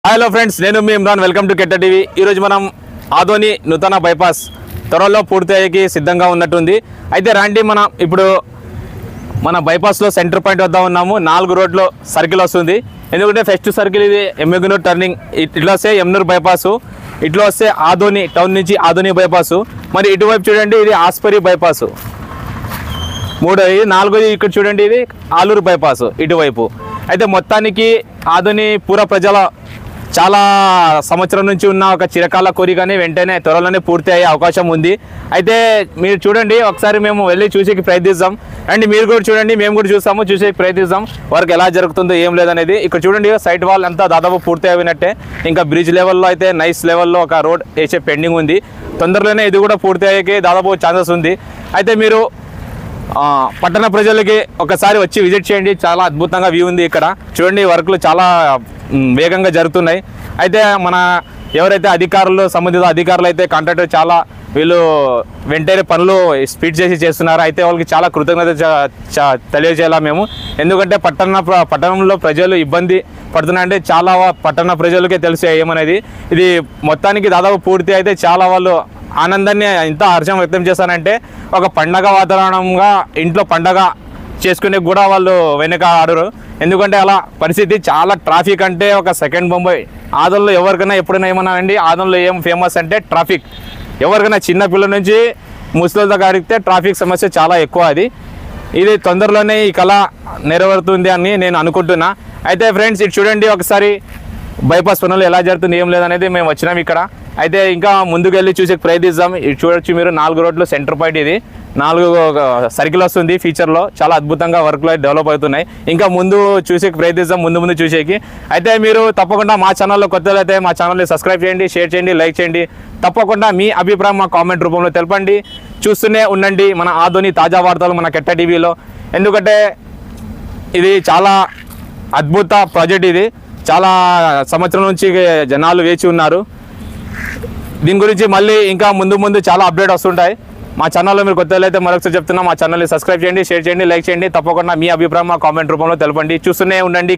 Hello friends, నేను మీ Imran. Welcome to కెట్ట టీవీ. ఈరోజు మనం ఆదోని నూతన బైపాస్ త్వరలో పూర్తి అయ్యేకి సిద్ధంగా ఉన్నట్టుంది. అయితే రాండి, మనం ఇప్పుడు మన బైపాస్లో సెంటర్ పాయింట్ వద్ద ఉన్నాము. 4 రోడ్లో సర్కిల్ వస్తుంది. ఎందుకంటే ఫస్ట్ సర్కిల్ ఇది ఎమ్మెగునూరు టర్నింగ్, ఇట్లా వస్తే ఎమ్నూరు బైపాసు, ఇట్లా వస్తే ఆదోని టౌన్ నుంచి ఆదోని బైపాసు. మరి ఇటువైపు చూడండి, ఇది ఆస్పరి బైపాసు. 3ది 4ది ఇక్కడ చూడండి, ఇది ఆలూరు బైపాసు ఇటువైపు. అయితే మొత్తానికి ఆదోని పూర ప్రజల చాలా సంవత్సరం నుంచి ఉన్న ఒక చిరకాల కోరికని వెంటనే త్వరలోనే పూర్తి అయ్యే అవకాశం ఉంది. అయితే మీరు చూడండి, ఒకసారి మేము వెళ్ళి చూసేకి ప్రయత్నిస్తాం. అండ్ మీరు కూడా చూడండి, మేము కూడా చూసేకి ప్రయత్నిస్తాం వర్క్ ఎలా జరుగుతుందో ఏం లేదనేది. ఇక్కడ చూడండి, సైట్ వాల్ అంతా దాదాపు పూర్తి అయినట్టే. ఇంకా బ్రిడ్జ్ లెవెల్లో అయితే నైస్ లెవెల్లో ఒక రోడ్ వేసే పెండింగ్ ఉంది. తొందరలోనే ఇది కూడా పూర్తి అయ్యేకి దాదాపు ఛాన్సెస్ ఉంది. అయితే మీరు పట్టణ ప్రజలకి ఒకసారి వచ్చి విజిట్ చేయండి. చాలా అద్భుతంగా వ్యూ ఉంది ఇక్కడ. చూడండి, వర్క్లు చాలా వేగంగా జరుగుతున్నాయి. అయితే మన ఎవరైతే అధికారులు, సంబంధిత అధికారులు అయితే కాంట్రాక్టర్ చాలా వీళ్ళు వెంటనే పనులు స్పీడ్ చేస్తున్నారు. అయితే వాళ్ళకి చాలా కృతజ్ఞత తెలియజేయాలా మేము. ఎందుకంటే పట్టణంలో ప్రజలు ఇబ్బంది పడుతున్నారంటే చాలా పట్టణ ప్రజలకే తెలిసే ఏమనేది. ఇది మొత్తానికి దాదాపు పూర్తి అయితే చాలా వాళ్ళు ఆనందాన్ని ఎంత హర్షం వ్యక్తం చేస్తారంటే, ఒక పండగ వాతావరణంగా ఇంట్లో పండగ చేసుకునే కూడా వాళ్ళు వెనక ఆడరు. ఎందుకంటే అలా పరిస్థితి చాలా ట్రాఫిక్ అంటే ఒక సెకండ్ బొంబాయి. ఆదోన్లో ఎవరికైనా ఎప్పుడైనా ఏమన్నా అండి, ఆదోన్లో ఏం ఫేమస్ అంటే ట్రాఫిక్. ఎవరికైనా చిన్న పిల్లల నుంచి ముసలితో కాడితే ట్రాఫిక్ సమస్య చాలా ఎక్కువ. ఇది తొందరలోనే ఈ కళ నెరవేరుతుంది అని నేను అనుకుంటున్నా. అయితే ఫ్రెండ్స్, ఇటు చూడండి ఒకసారి బైపాస్ పనులు ఎలా జరుగుతుంది ఏం లేదనేది మేము వచ్చినాం ఇక్కడ. అయితే ఇంకా ముందుకు వెళ్ళి చూసే ప్రయత్నిస్తాం. ఇది చూడొచ్చు మీరు, 4 రోడ్లు సెంటర్ పాయింట్. ఇది 4 సర్కిల్ వస్తుంది ఫీచర్లో. చాలా అద్భుతంగా వర్క్లు డెవలప్ అవుతున్నాయి. ఇంకా ముందు చూసేకి ప్రయత్నిస్తాం, ముందు చూసేకి. అయితే మీరు తప్పకుండా మా ఛానల్లో కొత్తలు అయితే మా ఛానల్ని సబ్స్క్రైబ్ చేయండి, షేర్ చేయండి, లైక్ చేయండి. తప్పకుండా మీ అభిప్రాయం మా కామెంట్ రూపంలో తెలపండి. చూస్తూనే ఉండండి మన ఆదోని తాజా వార్తలు మన కెట్ట టీవీలో. ఎందుకంటే ఇది చాలా అద్భుత ప్రాజెక్ట్. ఇది చాలా సంవత్సరం నుంచి జనాలు వేచి ఉన్నారు. దీని గురించి మళ్ళీ ఇంకా ముందు చాలా అప్డేట్ వస్తుంటాయి. మా ఛానల్లో మీరు కొత్తలు అయితే మరొకసారి చెప్తున్నా, మా ఛానల్ని సబ్స్క్రైబ్ చేయండి, షేర్ చేయండి, లైక్ చేయండి. తప్పకుండా మీ అభిప్రాయం మా కామెంట్ రూపంలో తెలపండి. చూస్తూనే ఉండండి.